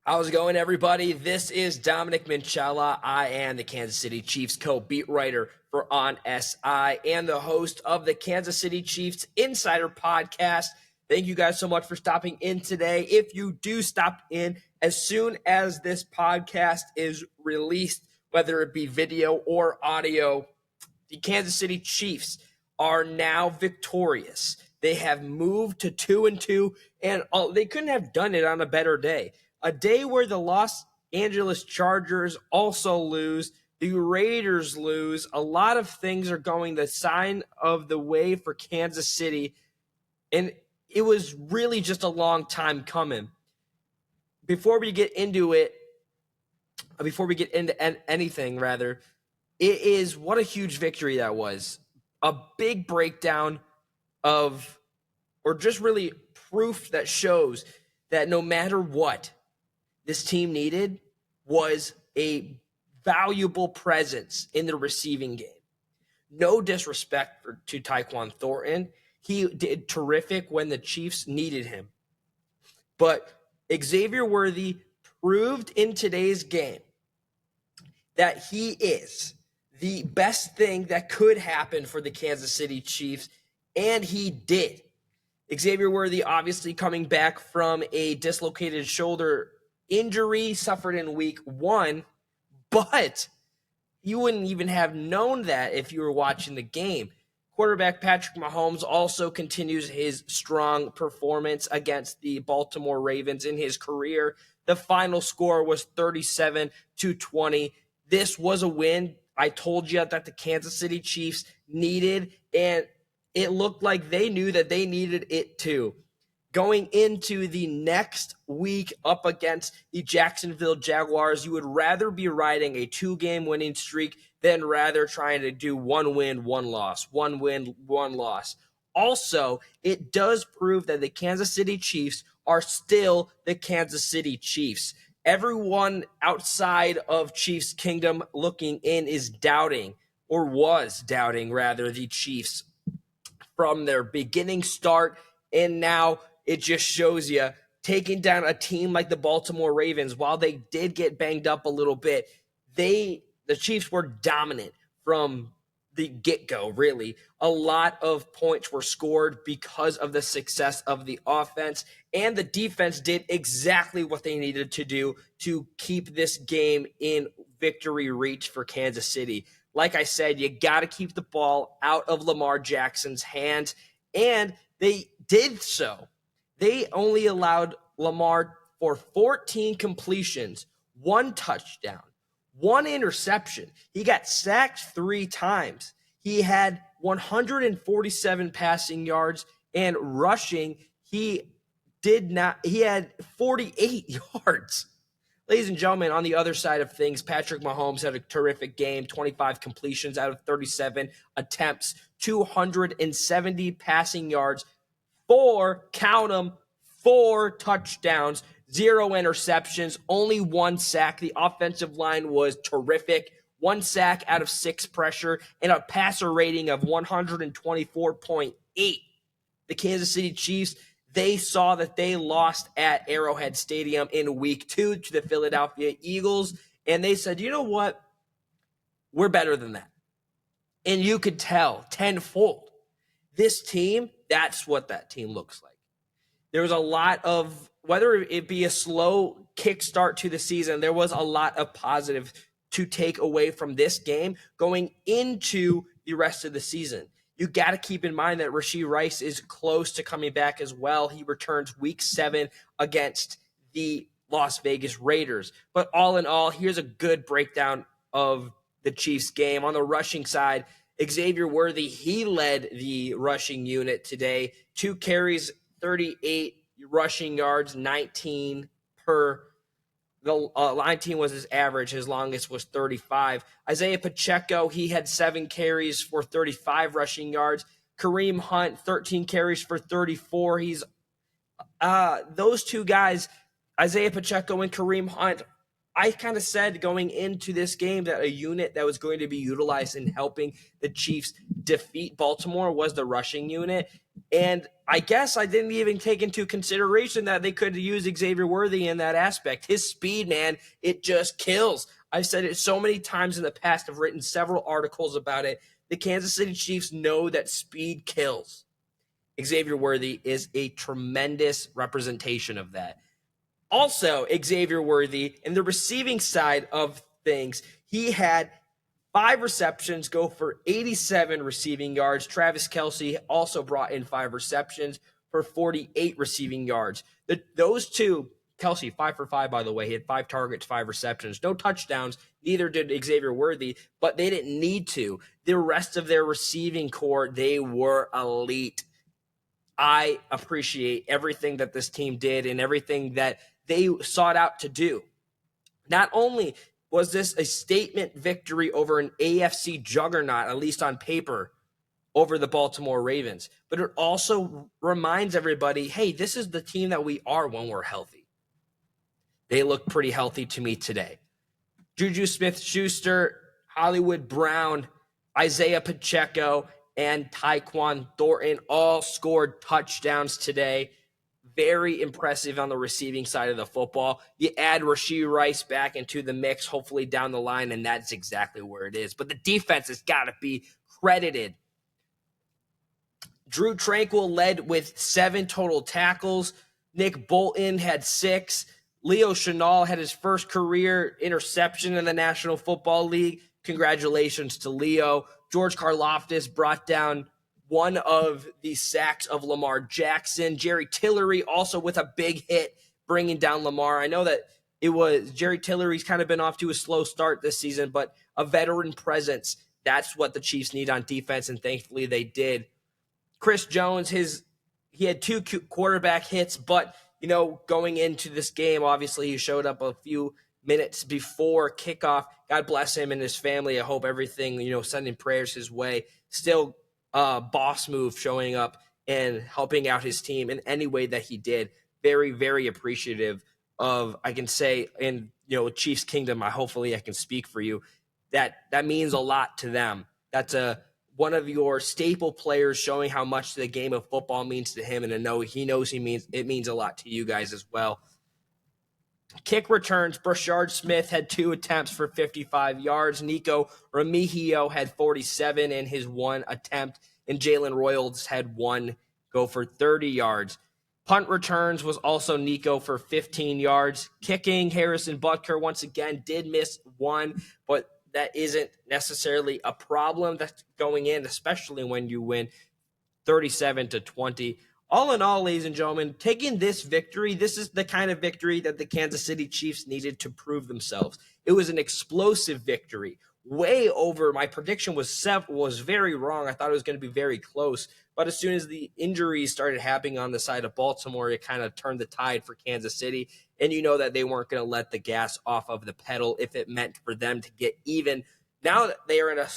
How's it going, everybody? This is Dominic Minchella. I am the Kansas City Chiefs co-beat writer for On SI and the host of the Kansas City Chiefs Insider Podcast. Thank you guys so much for stopping in today. If you do stop in, as soon as this podcast is released, whether it be video or audio, the Kansas City Chiefs are now victorious. They have moved to 2-2, and they couldn't have done it on a better day. A day where the Los Angeles Chargers also lose, the Raiders lose. A lot of things are going the sign of the way for Kansas City, and it was really just a long time coming. Before we get into anything, rather, it is what a huge victory that was. A big breakdown of, or just really proof that shows that no matter what this team needed was a valuable presence in the receiving game. No disrespect to Tyquan Thornton. He did terrific when the Chiefs needed him. But Xavier Worthy proved in today's game that he is the best thing that could happen for the Kansas City Chiefs, and he did. Xavier Worthy obviously coming back from a dislocated shoulder injury suffered in week 1, but you wouldn't even have known that if you were watching the game. Quarterback Patrick Mahomes also continues his strong performance against the Baltimore Ravens in his career. The final score was 37-20. This was a win I told you that the Kansas City Chiefs needed, and it looked like they knew that they needed it too. Going into the next week up against the Jacksonville Jaguars, you would rather be riding a 2-game winning streak than rather trying to do 1 win, 1 loss, 1 win, 1 loss. Also, it does prove that the Kansas City Chiefs are still the Kansas City Chiefs. Everyone outside of Chiefs Kingdom looking in is doubting, or was doubting rather, the Chiefs from their beginning start, and now it just shows you taking down a team like the Baltimore Ravens. While they did get banged up a little bit, the Chiefs were dominant from the get-go, really. A lot of points were scored because of the success of the offense, and the defense did exactly what they needed to do to keep this game in victory reach for Kansas City. Like I said, you got to keep the ball out of Lamar Jackson's hands, and they did so. They only allowed Lamar for 14 completions, 1 touchdown, 1 interception. He got sacked 3 times. He had 147 passing yards, and rushing, he had 48 yards. Ladies and gentlemen, on the other side of things, Patrick Mahomes had a terrific game, 25 completions out of 37 attempts, 270 passing yards, 4 touchdowns, 0 interceptions, only 1 sack. The offensive line was terrific. 1 sack out of 6 pressure, and a passer rating of 124.8. The Kansas City Chiefs, they saw that they lost at Arrowhead Stadium in week 2 to the Philadelphia Eagles, and they said, you know what? We're better than that. And you could tell tenfold. This team, that's what that team looks like. There was a lot of, whether it be a slow kickstart to the season, there was a lot of positive to take away from this game going into the rest of the season. You got to keep in mind that Rashee Rice is close to coming back as well. He returns week 7 against the Las Vegas Raiders. But all in all, here's a good breakdown of the Chiefs game. On the rushing side, Xavier Worthy, he led the rushing unit today. 2 carries, 38 rushing yards, 19 per. The 19 was his average. His longest was 35. Isaiah Pacheco, he had 7 carries for 35 rushing yards. Kareem Hunt, 13 carries for 34. Those 2 guys, Isaiah Pacheco and Kareem Hunt, I kind of said going into this game that a unit that was going to be utilized in helping the Chiefs defeat Baltimore was the rushing unit. And I guess I didn't even take into consideration that they could use Xavier Worthy in that aspect. His speed, man, it just kills. I've said it so many times in the past. I've written several articles about it. The Kansas City Chiefs know that speed kills. Xavier Worthy is a tremendous representation of that. Also, Xavier Worthy, in the receiving side of things, he had 5 receptions, go for 87 receiving yards. Travis Kelce also brought in 5 receptions for 48 receiving yards. Those two, Kelce, 5 for 5, by the way. He had 5 targets, 5 receptions. No touchdowns. Neither did Xavier Worthy, but they didn't need to. The rest of their receiving core, they were elite. I appreciate everything that this team did and everything that they sought out to do. Not only was this a statement victory over an AFC juggernaut, at least on paper, over the Baltimore Ravens, but it also reminds everybody, hey, this is the team that we are when we're healthy. They look pretty healthy to me today. Juju Smith-Schuster, Hollywood Brown, Isaiah Pacheco, and Tyquan Thornton all scored touchdowns today. Very impressive on the receiving side of the football. You add Rashee Rice back into the mix, hopefully down the line, and that's exactly where it is. But the defense has got to be credited. Drew Tranquill led with 7 total tackles. Nick Bolton had 6. Leo Chenal had his first career interception in the National Football League. Congratulations to Leo. George Karlaftis brought down one of the sacks of Lamar Jackson. Jerry Tillery also with a big hit, bringing down Lamar. I know that it was Jerry Tillery's kind of been off to a slow start this season, but a veteran presence, that's what the Chiefs need on defense, and thankfully they did. Chris Jones, he had 2 quarterback hits, but going into this game, obviously he showed up a few minutes before kickoff. God bless him and his family. I hope everything, sending prayers his way. Still boss move, showing up and helping out his team in any way that he did. Very, very appreciative of, I can say, in Chiefs Kingdom, hopefully I can speak for you. That means a lot to them. That's one of your staple players showing how much the game of football means to him, and he knows it means a lot to you guys as well. Kick returns, Brashard Smith had 2 attempts for 55 yards. Nico Remigio had 47 in his 1 attempt, and Jalen Royals had 1 go for 30 yards. Punt returns was also Nico for 15 yards. Kicking, Harrison Butker once again did miss 1, but that isn't necessarily a problem that's going in, especially when you win 37-20. All in all, ladies and gentlemen, taking this victory, this is the kind of victory that the Kansas City Chiefs needed to prove themselves. It was an explosive victory. Way over. My prediction was very wrong. I thought it was going to be very close. But as soon as the injuries started happening on the side of Baltimore, it kind of turned the tide for Kansas City. And you know that they weren't going to let the gas off of the pedal if it meant for them to get even. Now that they are in a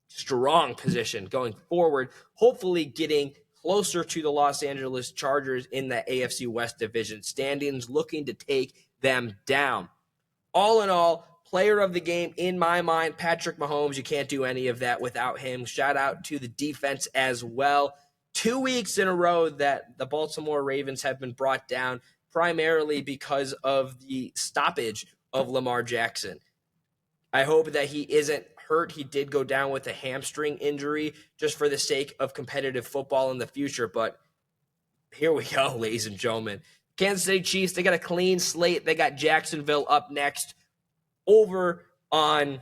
strong position going forward, hopefully getting closer to the Los Angeles Chargers in the AFC West division standings, looking to take them down. All in all, player of the game in my mind, Patrick Mahomes. You can't do any of that without him. Shout out to the defense as well. 2 weeks in a row that the Baltimore Ravens have been brought down, primarily because of the stoppage of Lamar Jackson. I hope that he isn't hurt. He did go down with a hamstring injury just for the sake of competitive football in the future. But here we go, ladies and gentlemen. Kansas City Chiefs, they got a clean slate. They got Jacksonville up next over on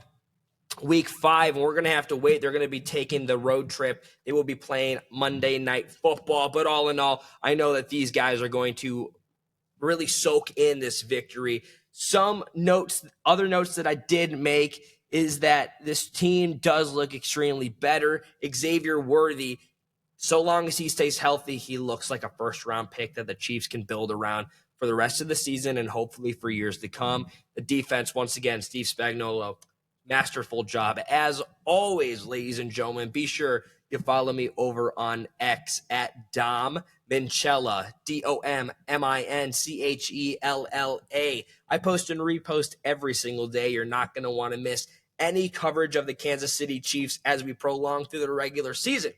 week 5, and we're going to have to wait. They're going to be taking the road trip. They will be playing Monday Night Football. But all in all, I know that these guys are going to really soak in this victory. Other notes that I did make is that this team does look extremely better. Xavier Worthy, so long as he stays healthy, he looks like a first-round pick that the Chiefs can build around for the rest of the season and hopefully for years to come. The defense, once again, Steve Spagnuolo, masterful job. As always, ladies and gentlemen, be sure You follow me over on X at Dom Minchella, DOMMINCHELLA. I post and repost every single day. You're not going to want to miss any coverage of the Kansas City Chiefs as we prolong through the regular season.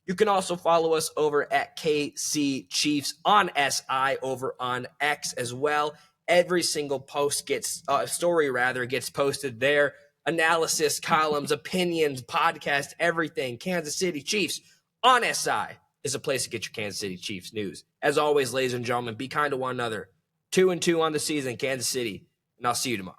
You can also follow us over at KC Chiefs on SI over on X as well. Every single post gets gets posted there. Analysis, columns, opinions, podcast, everything. Kansas City Chiefs on SI is a place to get your Kansas City Chiefs news. As always, ladies and gentlemen, be kind to one another. 2-2 on the season, Kansas City, and I'll see you tomorrow.